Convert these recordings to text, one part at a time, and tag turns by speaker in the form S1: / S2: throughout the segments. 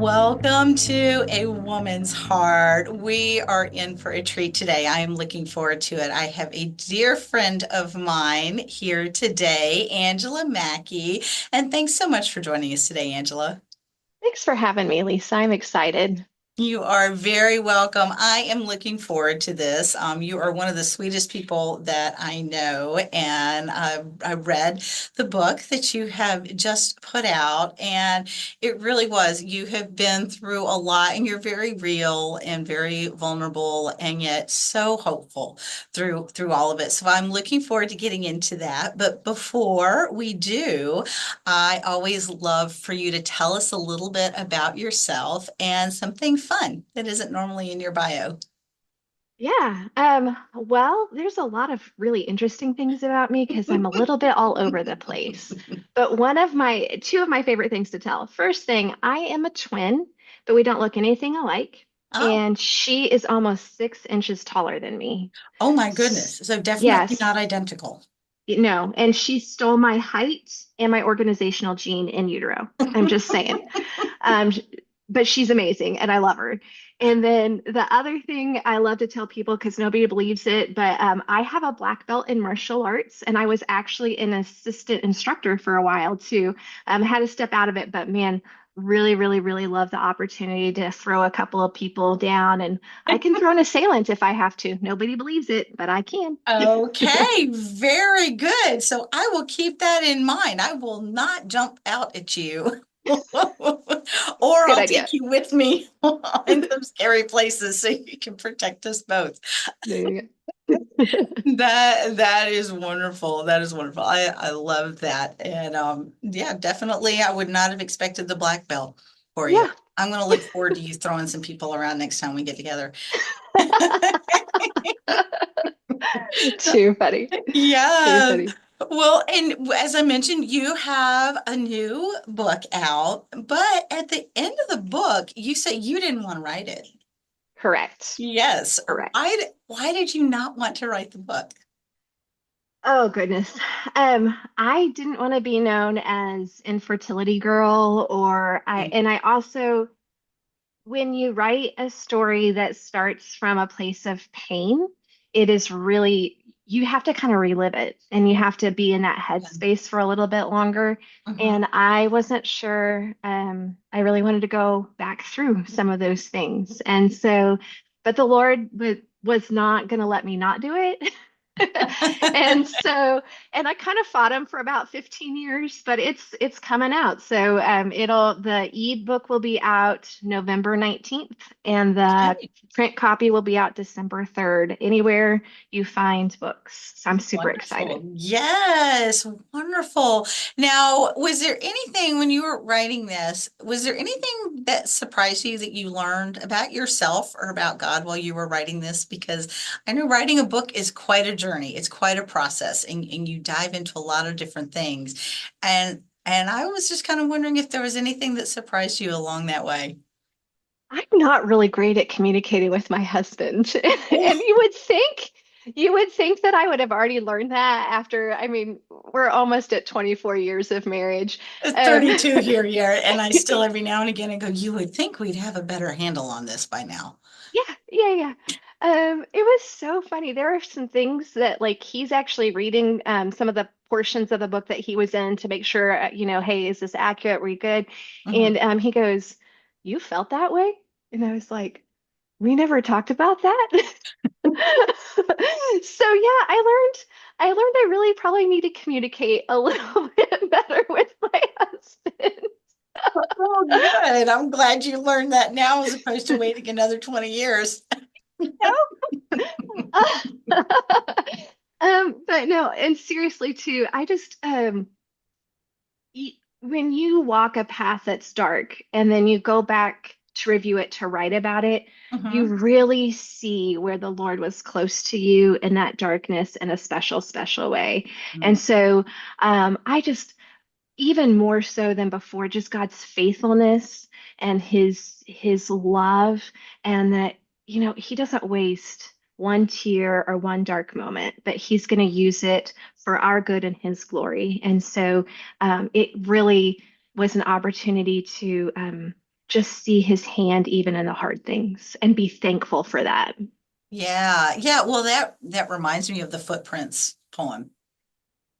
S1: Welcome to A Woman's Heart. We are in for a treat today. I am looking forward to it. I have a dear friend of mine here today, Angela Mackey. And thanks so much for joining us today, Angela.
S2: Thanks for having me, Lisa. I'm excited.
S1: You are very welcome. I am looking forward to this. You are one of the sweetest people that I know, and I read the book that you have just put out, and it really was. You have been through a lot, and you're very real and very vulnerable, and yet so hopeful through all of it. So I'm looking forward to getting into that. But before we do, I always love for you to tell us a little bit about yourself and something fun that isn't normally in your bio.
S2: Yeah. Well, there's a lot of really interesting things about me because I'm a little bit all over the place. But two of my favorite things to tell. First thing, I am a twin, but we don't look anything alike.
S1: Oh,
S2: And she is almost 6 inches taller than me.
S1: oh my
S2: S-
S1: goodness. So definitely
S2: Yes,
S1: not identical.
S2: no. And she stole my height and my organizational gene in utero. I'm just saying. Um, but she's amazing and I love her. And then the other thing I love to tell people because nobody believes it, but I have a black belt in martial arts and I was actually an assistant instructor for a while too. Had to step out of it, but man, really, really, really love the opportunity to throw a couple of people down. And I can throw an assailant if I have to. Nobody believes it, but I can.
S1: Okay, very good. So I will keep that in mind. I will not jump out at you. Or
S2: Good
S1: I'll
S2: idea.
S1: take you with me in some scary places so you can protect us both.
S2: There you
S1: That is wonderful. That is wonderful. I love that. And yeah, definitely I would not have expected the black belt for you.
S2: go.
S1: I'm going to look forward to you throwing some people around next time we get together.
S2: Yeah. Too funny. Too
S1: Yeah.
S2: funny.
S1: Well, and as I mentioned, you have a new book out, but at the end of the book, you say you didn't want to write it.
S2: Correct.
S1: Yes.
S2: Correct.
S1: Why did you not want to write the book?
S2: Oh goodness. I didn't want to be known as infertility girl and I also when you write a story that starts from a place of pain, it is really you have to kind of relive it and you have to be in that headspace for a little bit longer.
S1: Mhm.
S2: And I wasn't sure I really wanted to go back through some of those things. And so, but the Lord was not going to let me not do it. And so, and I kind of fought him for about 15 years, but it's coming out. So the ebook will be out November 19th and the
S1: Okay.
S2: print copy will be out December 3rd, anywhere you find books. So I'm super excited.
S1: Wonderful. Yes, wonderful. Now, was there anything when you were writing this, was there anything that surprised you that you learned about yourself or about God while you were writing this? Because I know writing a book is quite a journey. It's quite a process and you dive into a lot of different things. And I was just kind of wondering if there was anything that surprised you along that way.
S2: I'm not really great at communicating with my husband. And you would think that I would have already learned that after, I mean, we're almost at 24 years of marriage.
S1: It's
S2: Um,
S1: 32 here, yeah, and I still every now and again I go, you would think we'd have a better handle on this by now.
S2: yeah, yeah, yeah. It was so funny. There are some things that like he's actually reading some of the portions of the book that he was in to make sure, hey, is this accurate? Were you good?
S1: Mhm.
S2: And he goes, "You felt that way?" And I was like, "We never talked about that." So yeah, I learned I really probably need to communicate a little bit better with my husband.
S1: Oh, good. I'm glad you learned that now as opposed to waiting another 20 years.
S2: But no, and seriously too, I just when you walk a path that's dark and then you go back to review it to write about it, you
S1: Mhm.
S2: really see where the Lord was close to you in that darkness in a special, special way. And
S1: Mhm.
S2: so I just even more so than before, just God's faithfulness and his love, and that, he doesn't waste one tear or one dark moment, but he's going to use it for our good and his glory. And so it really was an opportunity to just see his hand even in the hard things and be thankful for that.
S1: Yeah. Yeah. Well, that reminds me of the Footprints poem,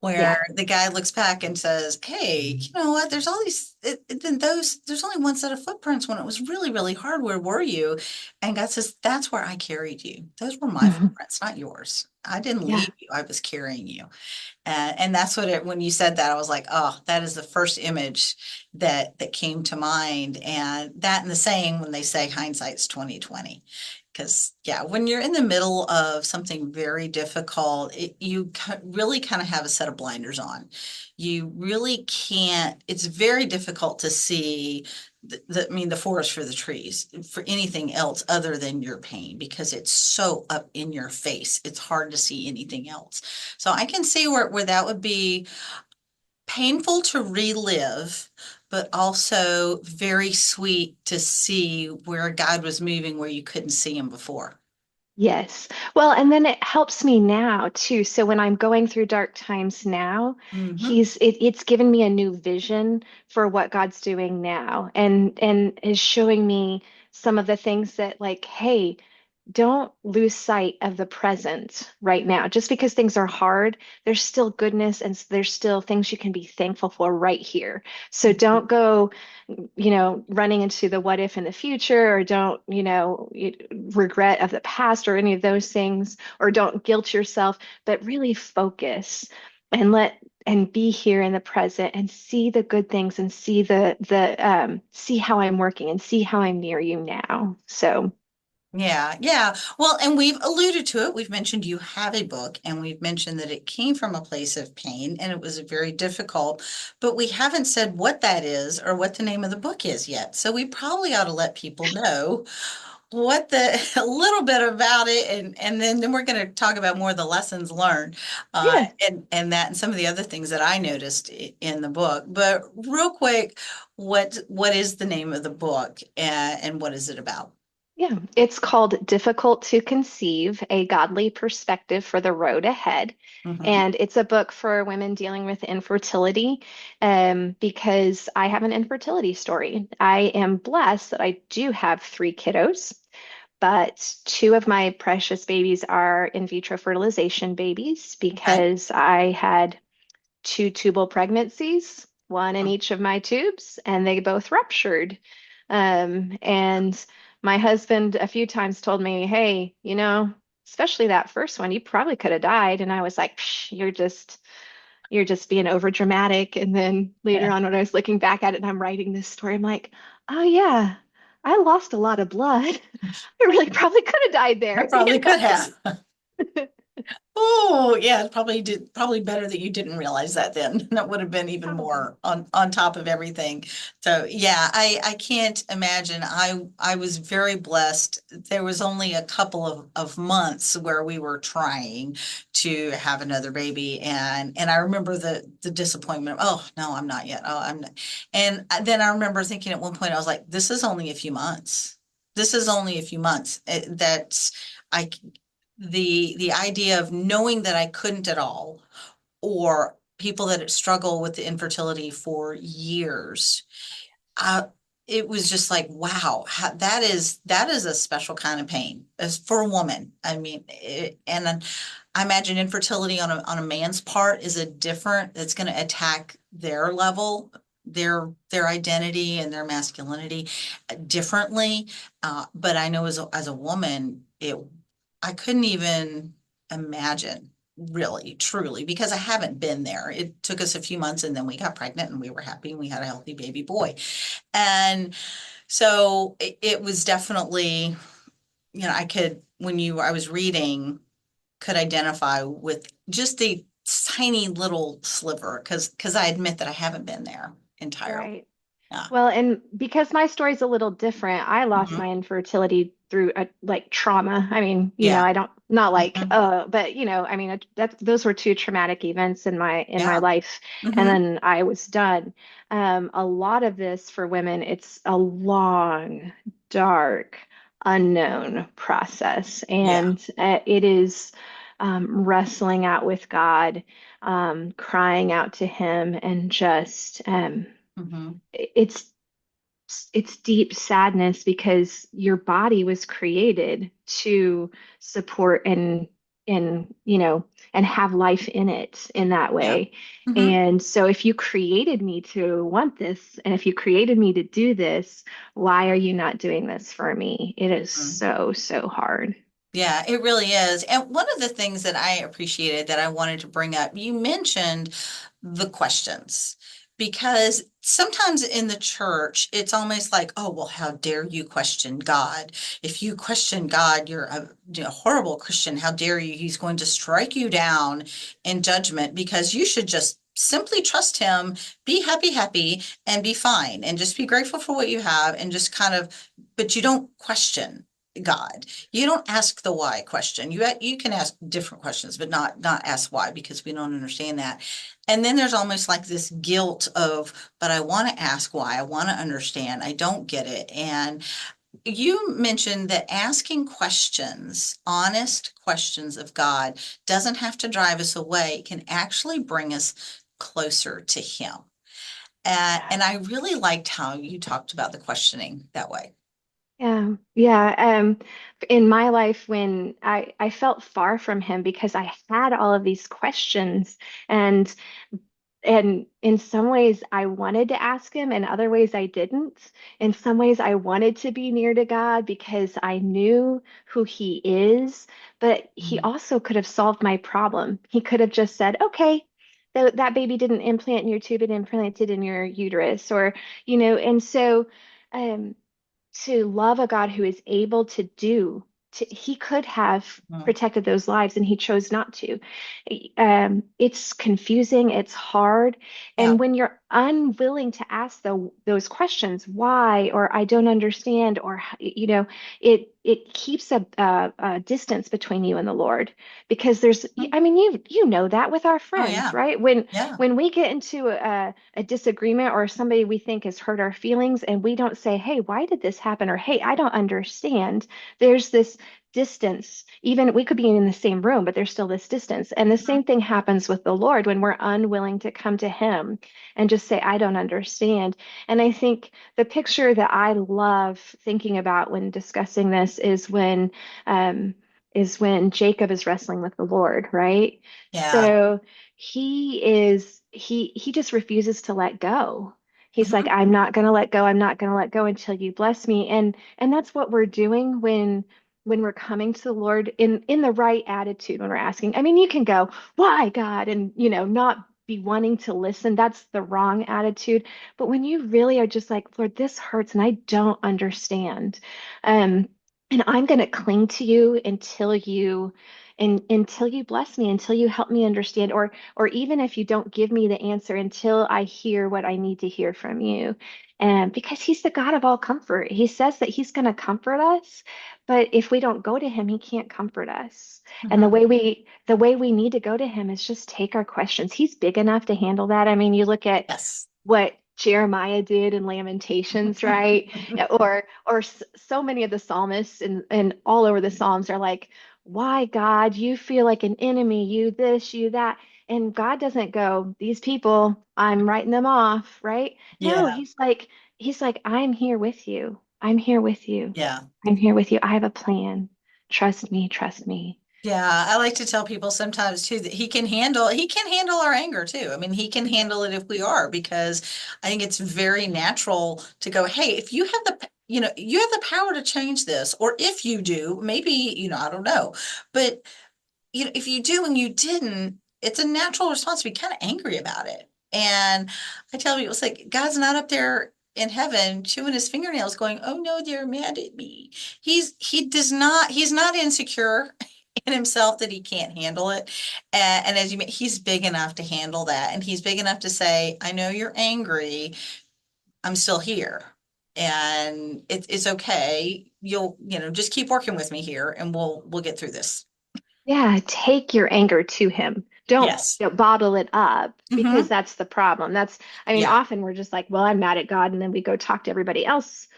S2: Yeah.
S1: where the guy looks back and says, "Hey, you know what? There's all these, then there's only one set of footprints when it was really, really hard. Where were you?" And God says, "That's where I carried you. Those were my
S2: Mhm.
S1: footprints, not yours. I didn't
S2: Yeah.
S1: leave you. I was carrying you." And that's what when you said that, I was like, oh, that is the first image that came to mind. And that and the saying when they say hindsight's 2020. Because yeah, when you're in the middle of something very difficult, you really kind of have a set of blinders on. You really can't, it's very difficult to see I mean, the forest for the trees, for anything else other than your pain, because it's so up in your face. It's hard to see anything else. So I can see where that would be painful to relive, but also very sweet to see where God was moving where you couldn't see him before.
S2: Yes. Well, and then it helps me now too. So when I'm going through dark times now,
S1: Hmm.
S2: it's given me a new vision for what God's doing now and is showing me some of the things that like, hey, don't lose sight of the present right now. Just because things are hard, there's still goodness and there's still things you can be thankful for right here. So don't go, running into the what if in the future, or don't, regret of the past or any of those things, or don't guilt yourself, but really focus and be here in the present and see the good things and see see how I'm working and see how I'm near you now. So
S1: Yeah, yeah. Well, and we've alluded to it. We've mentioned you have a book, and we've mentioned that it came from a place of pain and it was very difficult, but we haven't said what that is or what the name of the book is yet. So we probably ought to let people know what a little bit about it, and then we're going to talk about more of the lessons learned,
S2: yeah.
S1: and that and some of the other things that I noticed in the book. But real quick, what is the name of the book, and what is it about?
S2: Yeah, it's called Difficult to Conceive, A Godly Perspective for the Road Ahead.
S1: Hmm.
S2: And it's a book for women dealing with infertility, because I have an infertility story. I am blessed that I do have three kiddos, but two of my precious babies are in vitro fertilization babies
S1: Okay.
S2: because I had two tubal pregnancies, one in each of my tubes, and they both ruptured. And my husband a few times told me, hey, especially that first one, you probably could have died. And I was like, Psh, you're just being over dramatic. And then later
S1: Yeah.
S2: on, when I was looking back at it and I'm writing this story, I'm like, oh yeah, I lost a lot of blood. I really probably could have died
S1: I
S2: there,
S1: probably could have. Oh, yeah, it probably better that you didn't realize that then. That would have been even
S2: Probably.
S1: more on top of everything. So yeah, I can't imagine. I was very blessed. There was only a couple of months where we were trying to have another baby, and I remember the disappointment. Oh, no, I'm not yet. Oh, I'm not. And then I remember thinking at one point, I was like, this is only a few months. This is only a few months. That's I the idea of knowing that I couldn't at all, or people that struggle with the infertility for years. Uh, it was just like, wow, that is a special kind of pain as for a woman. I mean, and then I imagine infertility on a man's part is a different. It's going to attack their level, their identity and their masculinity differently. But I know as a woman, I couldn't even imagine really, truly, because I haven't been there. It took us a few months and then we got pregnant and we were happy and we had a healthy baby boy. And so it was definitely, I was reading, could identify with just the tiny little sliver, because I admit that I haven't been there entirely.
S2: Right.
S1: Yeah.
S2: Well, and because my story's a little different, I lost
S1: Mhm.
S2: my infertility through like trauma. I mean,
S1: Yeah.
S2: I don't not like
S1: Mhm.
S2: but I mean that those were two traumatic events in my
S1: Yeah.
S2: life, and
S1: Hmm.
S2: then I was done. A lot of this for women, it's a long, dark, unknown process,
S1: Yeah.
S2: and it is wrestling out with God, crying out to Him, and just
S1: Hmm.
S2: it's it's deep sadness because your body was created to support and and have life in it in that
S1: Yeah.
S2: way.
S1: Hmm.
S2: And so if you created me to want this, and if you created me to do this, why are you not doing this for me? It is so, so hard.
S1: Yeah, it really is. And one of the things that I appreciated that I wanted to bring up, you mentioned the questions. Because sometimes in the church, it's almost like, oh, well, how dare you question God? If you question God, you're a horrible Christian. How dare you? He's going to strike you down in judgment because you should just simply trust him, be happy, happy, and be fine, and just be grateful for what you have, and just kind of, but you don't question God. You don't ask the why question. You can ask different questions, but not ask why because we don't understand that. And then there's almost like this guilt of, but I want to ask why. I want to understand. I don't get it. And you mentioned that asking questions, honest questions of God, doesn't have to drive us away. It can actually bring us closer to Him. And I really liked how you talked about the questioning that way.
S2: Yeah, yeah. In my life, when I felt far from him because I had all of these questions, and and in some ways I wanted to ask him, in other ways I didn't. In some ways I wanted to be near to God because I knew who he is, but he
S1: Mhm.
S2: also could have solved my problem. He could have just said, "Okay, that baby didn't implant in your tube, it implanted in your uterus," or and so. Um, to love a God who is able to he could have
S1: Mhm.
S2: protected those lives and he chose not to. It's confusing, it's hard.
S1: Yeah.
S2: And when you're unwilling to ask those questions, why, or I don't understand, or, it keeps a distance between you and the Lord because I mean, you know that with our
S1: Oh,
S2: friends,
S1: yeah.
S2: right? When
S1: Yeah.
S2: when we get into a disagreement or somebody we think has hurt our feelings and we don't say, hey, why did this happen? Or, hey, I don't understand. There's this distance. Even we could be in the same room, but there's still this distance. And the same thing happens with the Lord when we're unwilling to come to Him and just say, I don't understand. And I think the picture that I love thinking about when discussing this um, is when Jacob is wrestling with the Lord, right?
S1: Yeah.
S2: So he just refuses to let go. He's like,
S1: Mhm.
S2: I'm not going to let go. I'm not going to let go until you bless me. And that's what we're doing when we're coming to the Lord in the right attitude when we're asking. I mean, you can go, why, God? And not be wanting to listen. That's the wrong attitude. But when you really are just like, Lord, this hurts and I don't understand. Um, and I'm going to cling to you until you bless me, until you help me understand, or even if you don't give me the answer until I hear what I need to hear from you. And because he's the God of all comfort, he says that he's going to comfort us, but if we don't go to him, he can't comfort us. And
S1: Mhm.
S2: the way we need to go to him is just take our questions. He's big enough to handle that. I mean, you look at
S1: Yes.
S2: what Jeremiah did in Lamentations, right? Or so many of the psalmists and all over the Psalms are like, why, God, you feel like an enemy, you this, you that. And God doesn't go, these people, I'm writing them off, right? No,
S1: Yeah.
S2: he's like, I'm here with you. I'm here with you.
S1: Yeah.
S2: I'm here with you. I have a plan. Trust me, trust me.
S1: Yeah, I like to tell people sometimes too that he can handle our anger too. I mean, he can handle it if we are, because I think it's very natural to go, hey, if you have you have the power to change this, or if you do, maybe, I don't know. But if you do and you didn't, it's a natural response to be kind of angry about it. And I tell people, it's like God's not up there in heaven chewing his fingernails going, oh no, they're mad at me. He's not insecure in himself that he can't handle it. And as he's big enough to handle that. And he's big enough to say, I know you're angry. I'm still here. And it's okay. Just keep working with me here and we'll get through this.
S2: Yeah, take your anger to him. Don't,
S1: Yes.
S2: bottle it up because
S1: Hmm.
S2: that's the problem. I mean,
S1: Yeah.
S2: often we're just like, well, I'm mad at God, and then we go talk to everybody else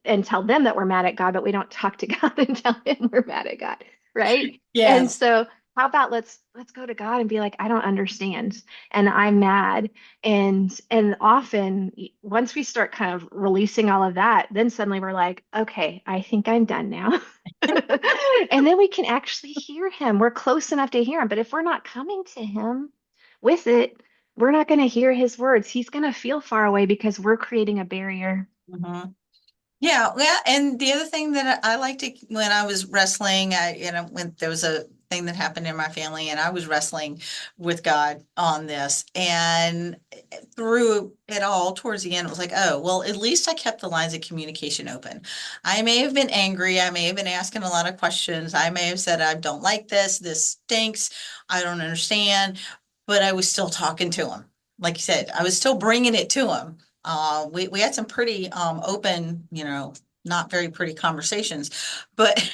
S2: and tell them that we're mad at God, but we don't talk to God and tell him we're mad at God, right? And
S1: Yes.
S2: so how about let's go to God and be like, I don't understand and I'm mad. And often once we start kind of releasing all of that, then suddenly we're like, okay, I think I'm done now. And then we can actually hear him. We're close enough to hear him. But if we're not coming to him with it, we're not going to hear his words. He's going to feel far away because we're creating a barrier.
S1: Mhm. Yeah, yeah, and the other thing that I liked it when I was wrestling, when there was a thing that happened in my family, and I was wrestling with God on this, and through it all, towards the end, it was like, oh, well, at least I kept the lines of communication open. I may have been angry, I may have been asking a lot of questions, I may have said, I don't like this, this stinks, I don't understand, but I was still talking to him. Like you said, I was still bringing it to him. We had some pretty open, not very pretty conversations, but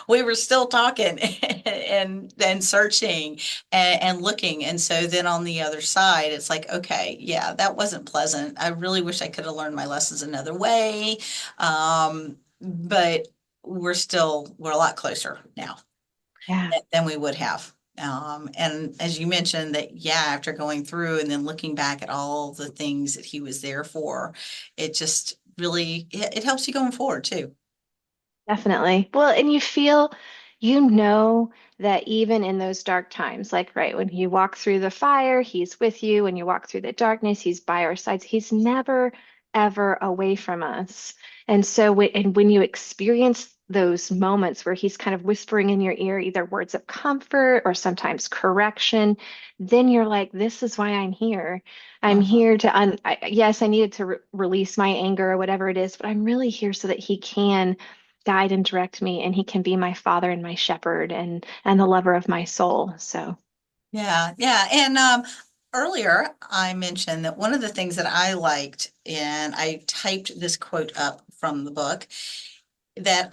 S1: we were still talking and searching and looking. And so then on the other side, it's like, okay, yeah, that wasn't pleasant. I really wish I could have learned my lessons another way. But we're a lot closer now
S2: Yeah.
S1: than we would have. And as you mentioned that, yeah, after going through and then looking back at all the things that he was there for, it just really, it helps you going forward too.
S2: Definitely. Well, and you feel, you know, that even in those dark times, like right when you walk through the fire, he's with you. When you walk through the darkness, he's by our sides. He's never, ever away from us. And so, when you experience those moments where he's kind of whispering in your ear, either words of comfort or sometimes correction, then you're like, this is why I'm here. I'm
S1: Mhm.
S2: here to, yes, I needed to release my anger or whatever it is, but I'm really here so that he can guide and direct me and he can be my father and my shepherd and the lover of my soul. So
S1: Yeah, yeah. And earlier I mentioned that one of the things that I liked, and I typed this quote up from the book that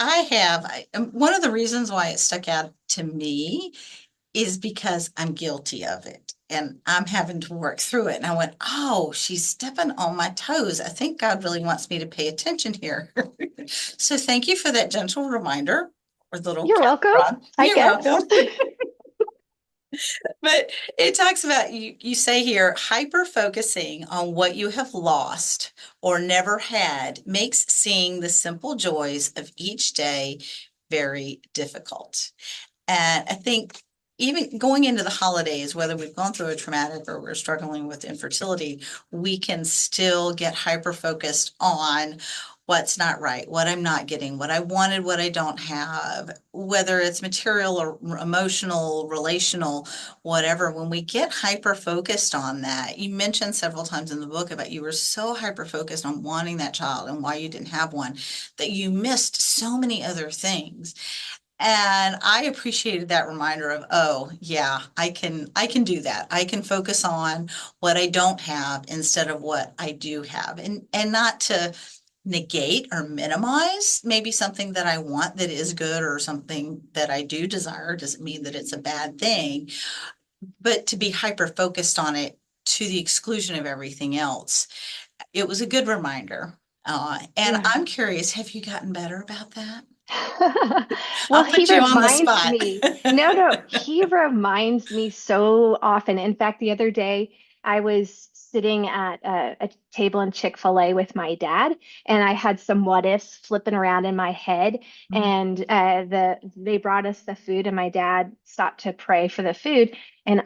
S1: one of the reasons why it stuck out to me is because I'm guilty of it and I'm having to work through it. And I went, oh, she's stepping on my toes. I think God really wants me to pay attention here. So thank you for that gentle reminder or little
S2: you're
S1: cat
S2: welcome,
S1: prod.
S2: I
S1: You're
S2: guess.
S1: welcome. But it talks about you say here, hyper focusing on what you have lost or never had makes seeing the simple joys of each day very difficult. And I think even going into the holidays, whether we've gone through a traumatic or we're struggling with infertility, we can still get hyper focused on what's not right, what I'm not getting, what I wanted, what I don't have, whether it's material or emotional, relational, whatever. When we get hyper focused on that, you mentioned several times in the book about you were so hyper focused on wanting that child and why you didn't have one that you missed so many other things. And I appreciated that reminder of, oh, yeah, I can do that. I can focus on what I don't have instead of what I do have. And not to negate or minimize maybe something that I want that is good or something that I do desire doesn't mean that it's a bad thing, but to be hyper focused on it to the exclusion of everything else. It was a good reminder. And
S2: Yeah.
S1: I'm curious, have you gotten better about that?
S2: Well,
S1: I'll
S2: he
S1: put you on the
S2: reminds
S1: spot.
S2: me. No, no, he reminds me so often. In fact, the other day I was sitting at a table in Chick-fil-A with my dad, and I had some what ifs flipping around in my head. And they brought us the food, and my dad stopped to pray for the food, and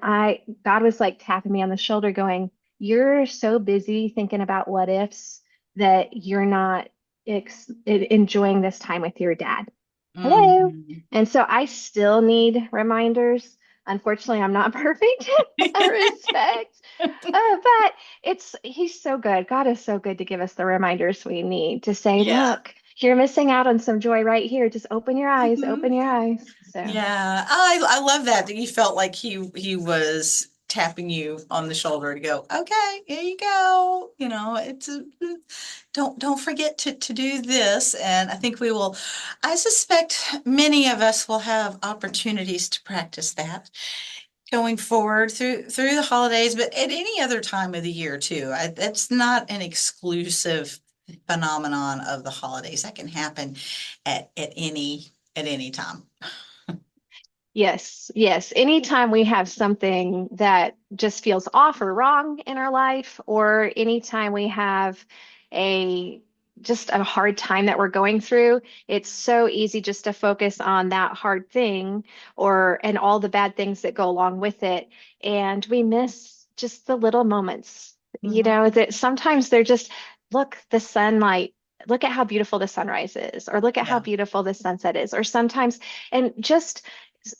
S2: God was like tapping me on the shoulder, going, "You're so busy thinking about what ifs that you're not." Enjoying this time with your dad. Hello.
S1: Mhm.
S2: And so I still need reminders. Unfortunately, I'm not perfect in that respect. But he's so good. God is so good to give us the reminders we need to say,
S1: Yeah.
S2: look, you're missing out on some joy right here. Just
S1: Mhm.
S2: open your eyes. So
S1: Yeah. I love that you felt like he was tapping you on the shoulder to go, okay, here you go. Don't forget to do this. And I think I suspect many of us will have opportunities to practice that going forward through the holidays, but at any other time of the year too. That's not an exclusive phenomenon of the holidays. That can happen at any time.
S2: Yes, yes. Anytime we have something that just feels off or wrong in our life, or anytime we have a just a hard time that we're going through, it's so easy just to focus on that hard thing or and all the bad things that go along with it. And we miss just the little moments,
S1: Mhm.
S2: that sometimes they're just, look, the sunlight, look at how beautiful the sunrise is, or look at how
S1: Yeah.
S2: beautiful the sunset is, or sometimes, and just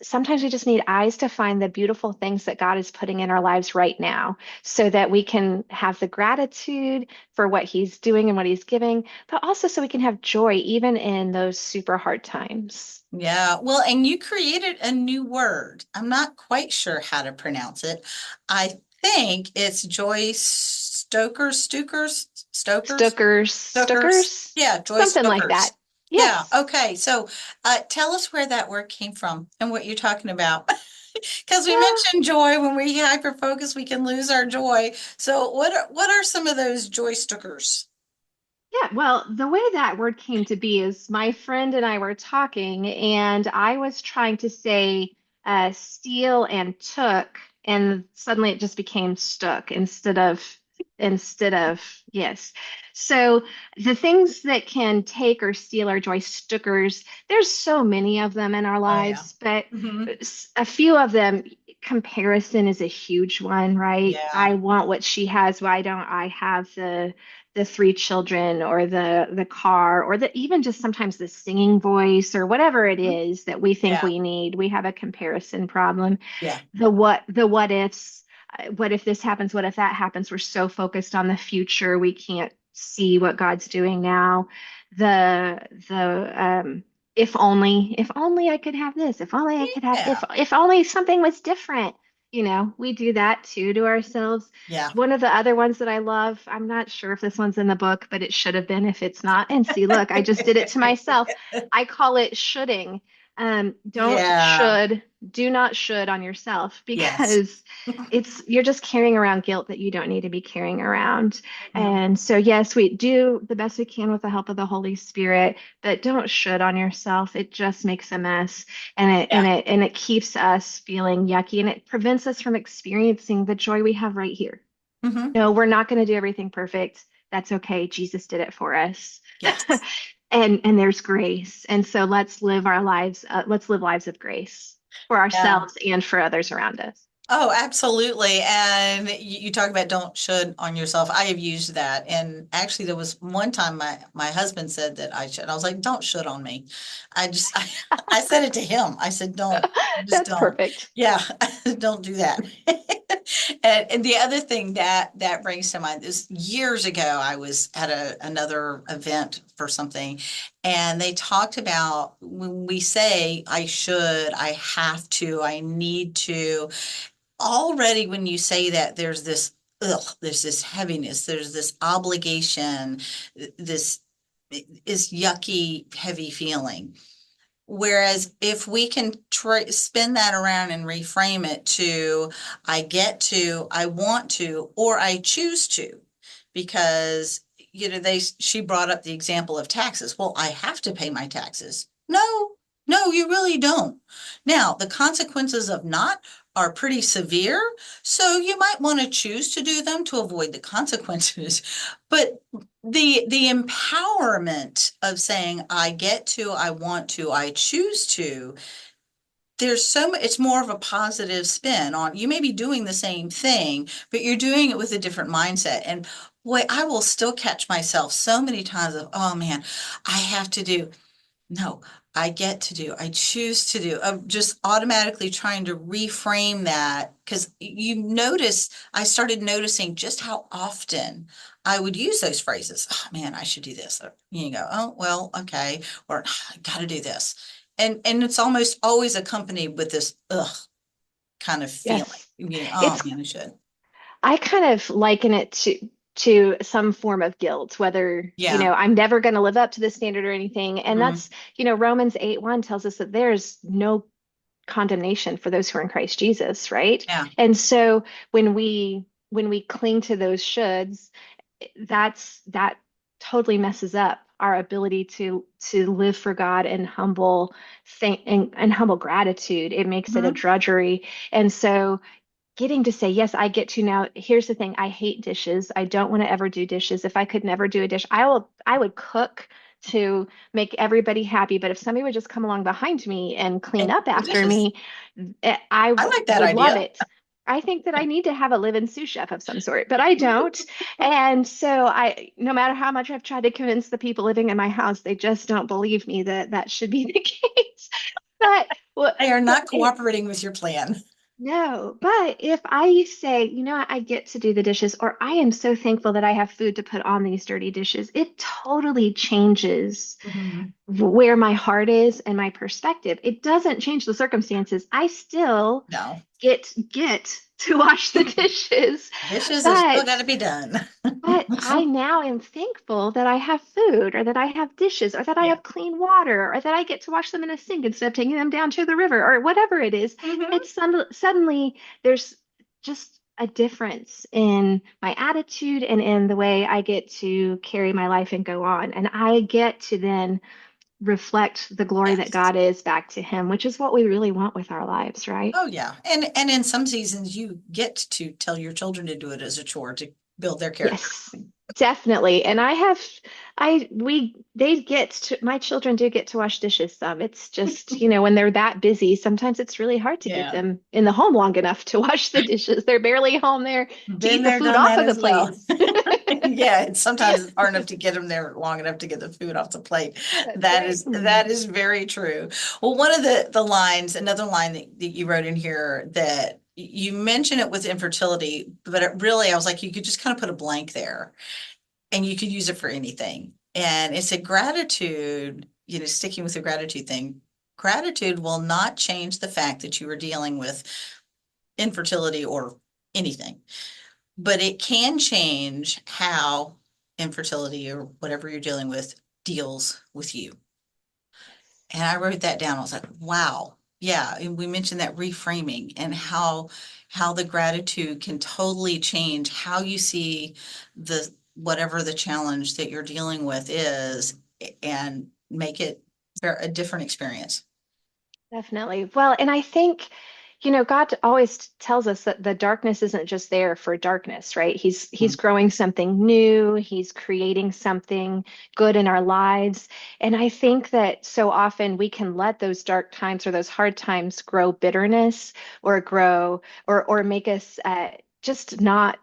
S2: sometimes we just need eyes to find the beautiful things that God is putting in our lives right now so that we can have the gratitude for what He's doing and what He's giving, but also so we can have joy even in those super hard times.
S1: Yeah. Well, and you created a new word. I'm not quite sure how to pronounce it. I think it's Joy Stokers,
S2: Stookers,
S1: Stokers.
S2: Stookers,
S1: Yeah, Joy
S2: something like that.
S1: Stokers. Yeah.
S2: Yes.
S1: Okay. So, tell us where that word came from and what you're talking about. Because we
S2: Yeah.
S1: mentioned joy, when we hyper focus, we can lose our joy. So, what are some of those joy Stokers?
S2: Yeah, well, the way that word came to be is my friend and I were talking, and I was trying to say steal and took, and suddenly it just became stuck instead of yes. So the things that can take or steal our joy, stookers, there's so many of them in our
S1: Oh yeah.
S2: lives, but
S1: Hmm.
S2: a few of them, comparison is a huge one, right?
S1: Yeah.
S2: I want what she has. Why don't I have the three children or the car or the even just sometimes the singing voice or whatever it
S1: Mhm.
S2: is that we think
S1: Yeah.
S2: we need. We have a comparison problem.
S1: Yeah.
S2: The what ifs, what if this happens, what if that happens? We're so focused on the future, we can't see what God's doing now. The if only I could have this, if only I could have,
S1: Yeah.
S2: if only something was different. We do that too to ourselves.
S1: Yeah.
S2: One of the other ones that I love, I'm not sure if this one's in the book, but it should have been if it's not. And see, look, I just did it to myself. I call it shoulding. Don't
S1: Yeah.
S2: should, do not should on yourself
S1: Yes.
S2: because you're just carrying around guilt that you don't need to be carrying around.
S1: Mhm.
S2: And so, yes, we do the best we can with the help of the Holy Spirit, but don't should on yourself. It just makes a mess, and it
S1: Yeah.
S2: and it and it keeps us feeling yucky, and it prevents us from experiencing the joy we have right here.
S1: Hmm.
S2: No, we're not going to do everything perfect. That's okay. Jesus did it for us.
S1: Yes.
S2: And there's grace. And so let's live lives of grace for
S1: Yeah.
S2: ourselves and for others around us.
S1: Oh, absolutely. And you talk about don't should on yourself. I have used that. And actually there was one time my husband said that I should. I was like, don't should on me. I said it to him. I said, don't, just
S2: That's
S1: don't.
S2: perfect.
S1: Yeah, don't do that. And the other thing that brings to mind is years ago, I was at another event for something, and they talked about when we say I should, I have to, I need to, already when you say that there's this heaviness, there's this obligation, this is yucky, heavy feeling. Whereas if we can spin that around and reframe it to, I get to, I want to, or I choose to, because she brought up the example of taxes. Well, I have to pay my taxes. No, no, you really don't. Now, the consequences of not are pretty severe, so you might want to choose to do them to avoid the consequences. But the empowerment of saying I get to, I want to, I choose to, there's so much, it's more of a positive spin on, you may be doing the same thing, but you're doing it with a different mindset. And boy, I will still catch myself so many times of, oh man, I have to do. No, I get to do, I choose to do. I'm just automatically trying to reframe that because I started noticing just how often I would use those phrases. Oh man, I should do this. Or, you go, oh, well, okay. Or I got to do this. And it's almost always accompanied with this ugh kind of feeling.
S2: Yes.
S1: Oh
S2: It's
S1: man, I should.
S2: I kind of liken it to some form of guilt, whether,
S1: Yeah.
S2: I'm never going to live up to this standard or anything. And
S1: Mhm.
S2: that's, Romans 8:1 tells us that there's no condemnation for those who are in Christ Jesus, right?
S1: Yeah.
S2: And so when we cling to those shoulds, that totally messes up our ability to live for God and humble and humble gratitude. It makes it a
S1: Mhm.
S2: drudgery. And so getting to say, yes, I get to now. Here's the thing. I hate dishes. I don't want to ever do dishes. If I could never do a dish, I would cook to make everybody happy. But if somebody would just come along behind me and clean
S1: And
S2: up
S1: the
S2: after
S1: dishes.
S2: me, I
S1: I like that
S2: would love
S1: idea.
S2: it. I think that I need to have a live-in sous chef of some sort, but I don't. And so no matter how much I've tried to convince the people living in my house, they just don't believe me that that should be the case. But well,
S1: They are
S2: but
S1: not cooperating with your plan.
S2: no, but if I say, you know what, I get to do the dishes, or I am so thankful that I have food to put on these dirty dishes, it totally changes
S1: Mhm.
S2: where my heart is and my perspective. It doesn't change the circumstances. I still
S1: No.
S2: get to wash the dishes,
S1: Dishes have still got
S2: but
S1: to be done.
S2: I now am thankful that I have food or that I have dishes or that I
S1: Yeah.
S2: have clean water or that I get to wash them in a sink instead of taking them down to the river or whatever it is.
S1: Mhm.
S2: It's suddenly there's just a difference in my attitude and in the way I get to carry my life and go on. And I get to then reflect the glory that
S1: Yes.
S2: God is back to Him, which is what we really want with our lives, right?
S1: Oh, yeah. And in some seasons you get to tell your children to do it as a chore to build their character.
S2: Yes, definitely. And they get to, my children do get to wash dishes some. It's just, when they're that busy, sometimes it's really hard to get
S1: Yeah.
S2: them in the home long enough to wash the dishes. They're barely home there to
S1: Been
S2: eat the
S1: there,
S2: food
S1: done
S2: off
S1: that
S2: of the
S1: as well.
S2: plates.
S1: Yeah, it's sometimes it's hard enough to get them there long enough to get the food off the plate.
S2: That's
S1: That
S2: right.
S1: is that is very true. Well, one of the lines, another line that you wrote in here that you mention it with infertility, but it really, I was like, you could just kind of put a blank there and you could use it for anything. And it's a gratitude, sticking with the gratitude thing. Gratitude will not change the fact that you are dealing with infertility or anything, but it can change how infertility or whatever you're dealing with deals with you. And I wrote that down. I was like, wow. Yeah, and we mentioned that reframing and how the gratitude can totally change how you see the whatever the challenge that you're dealing with is and make it a different experience.
S2: Definitely. Well, and I think, God always tells us that the darkness isn't just there for darkness, right? He's
S1: Mm.
S2: growing something new, he's creating something good in our lives. And I think that so often we can let those dark times or those hard times grow bitterness or grow or make us just not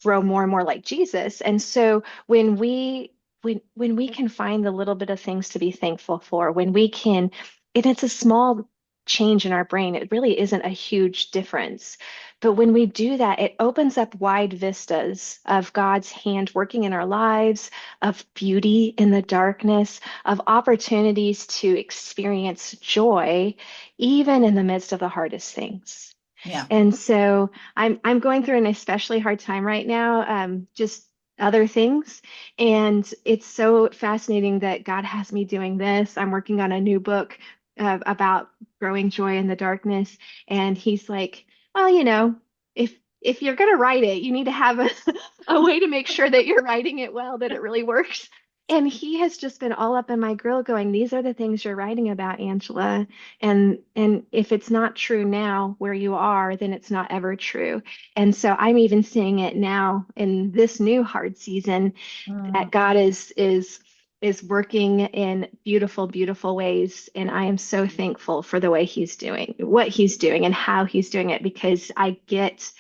S2: grow more and more like Jesus. And so when we can find the little bit of things to be thankful for, when we can, and it's a small change in our brain. It really isn't a huge difference. But when we do that, it opens up wide vistas of God's hand working in our lives, of beauty in the darkness, of opportunities to experience joy, even in the midst of the hardest things.
S1: Yeah.
S2: And so I'm going through an especially hard time right now, just other things. And it's so fascinating that God has me doing this. I'm working on a new book about growing joy in the darkness. And he's like, well, if you're going to write it, you need to have a way to make sure that you're writing it well, that it really works. And he has just been all up in my grill going, these are the things you're writing about, Angela. And if it's not true now where you are, then it's not ever true. And so I'm even seeing it now in this new hard season
S1: Mm.
S2: that God is working in beautiful, beautiful ways. And I am so thankful for the way he's doing, what he's doing and how he's doing it, because I get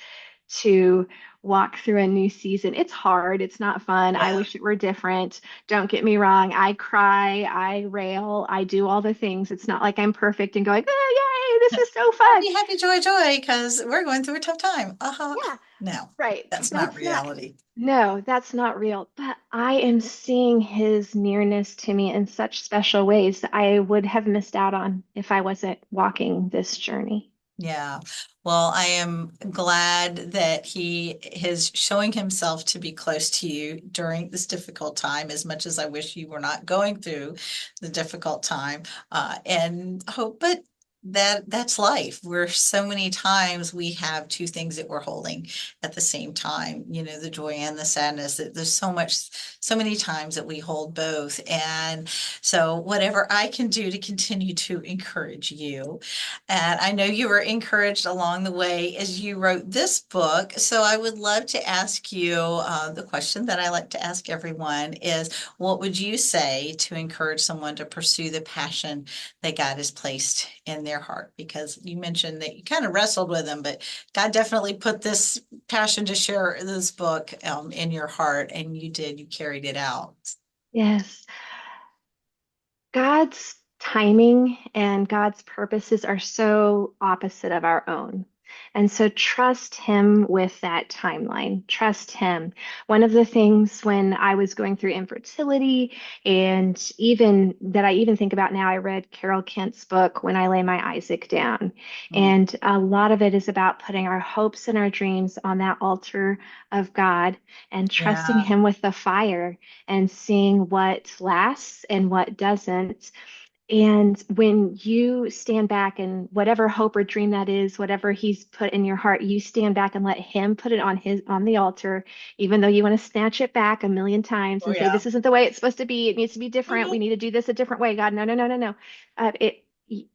S2: to walk through a new season. It's hard. It's not fun. I
S1: Yeah.
S2: wish it were different. Don't get me wrong. I cry, I rail, I do all the things. It's not like I'm perfect and going, oh, yay, this is so fun.
S1: Happy, happy, joy, joy, because we're going through a tough time.
S2: Yeah,
S1: No,
S2: right.
S1: that's not
S2: That's not,
S1: reality.
S2: no, that's not real. But I am seeing his nearness to me in such special ways that I would have missed out on if I wasn't walking this journey.
S1: Yeah. Well, I am glad that he is showing himself to be close to you during this difficult time, as much as I wish you were not going through the difficult time. And hope, but that's life. Where so many times we have two things that we're holding at the same time, the joy and the sadness. There's so many times that we hold both. And so whatever I can do to continue to encourage you. And I know you were encouraged along the way as you wrote this book. So I would love to ask you the question that I like to ask everyone is, what would you say to encourage someone to pursue the passion that God has placed in their heart? Because you mentioned that you kind of wrestled with him, but God definitely put this passion to share this book in your heart, and you did, you carried it out.
S2: Yes. God's timing and God's purposes are so opposite of our own. And so trust Him with that timeline. Trust Him. One of the things when I was going through infertility, and even that I even think about now, I read Carol Kent's book, When I Lay My Isaac Down.
S1: Mm,
S2: And a lot of it is about putting our hopes and our dreams on that altar of God and trusting
S1: yeah.
S2: Him with the fire and seeing what lasts and what doesn't. And when you stand back and whatever hope or dream that is, whatever he's put in your heart, you stand back and let him put it on the altar, even though you want to snatch it back a million times
S1: Oh,
S2: and say,
S1: yeah.
S2: this isn't the way it's supposed to be. It needs to be different. We
S1: Mhm.
S2: need to do this a different way. God, no, no, no, no, no.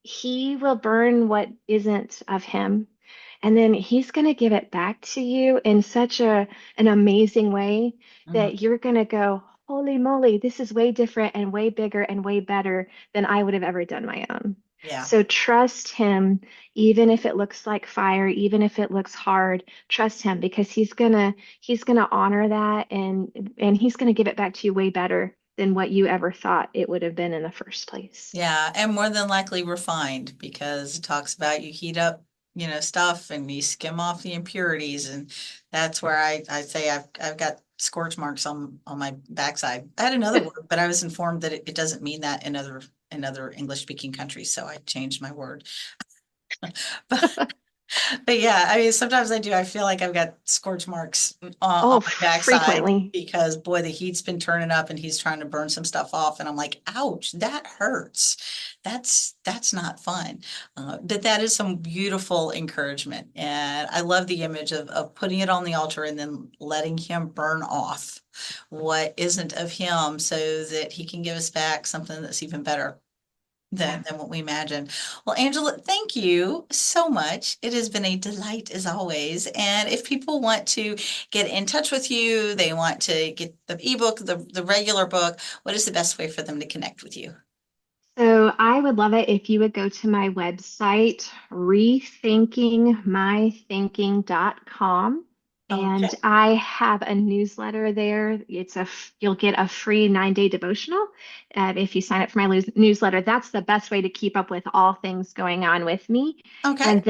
S2: He will burn what isn't of him. And then he's going to give it back to you in such an amazing way
S1: Mhm.
S2: that you're going to go, holy moly, this is way different and way bigger and way better than I would have ever done my own.
S1: Yeah.
S2: So trust him, even if it looks like fire, even if it looks hard, trust him because he's gonna honor that and he's gonna give it back to you way better than what you ever thought it would have been in the first place.
S1: Yeah, and more than likely refined because it talks about you heat up, stuff and you skim off the impurities, and that's where I say I've got scorch marks on my backside. I had another word, but I was informed that it doesn't mean that in other English speaking countries, so I changed my word. But yeah, I mean, sometimes I do. I feel like I've got scorch marks on
S2: Oh,
S1: my backside
S2: frequently.
S1: because, boy, the heat's been turning up and he's trying to burn some stuff off, and I'm like, ouch, that hurts. That's not fun. But that is some beautiful encouragement, and I love the image of putting it on the altar and then letting him burn off what isn't of him, so that he can give us back something that's even better than,
S2: Yeah.
S1: than what we imagined. Well, Angela, thank you so much. It has been a delight as always. And if people want to get in touch with you, they want to get the ebook, the regular book, what is the best way for them to connect with you?
S2: So I would love it if you would go to my website, rethinkingmythinking.com.
S1: Okay.
S2: And I have a newsletter there. You'll get a free 9-day devotional if you sign up for my newsletter. That's the best way to keep up with all things going on with me.
S1: Okay.
S2: And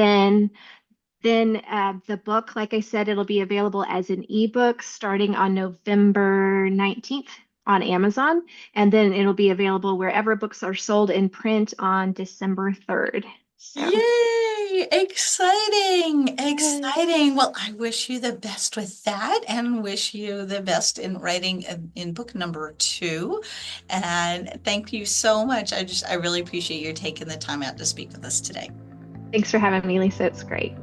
S2: then the book, like I said, it'll be available as an ebook starting on November 19th on Amazon. And then it'll be available wherever books are sold in print on December 3rd. So,
S1: Yay! Exciting!
S2: yes.
S1: Exciting. Well, I wish you the best with that and wish you the best in writing in book number two. And thank you so much. I really appreciate you taking the time out to speak with us today.
S2: Thanks for having me, Lisa. It's great.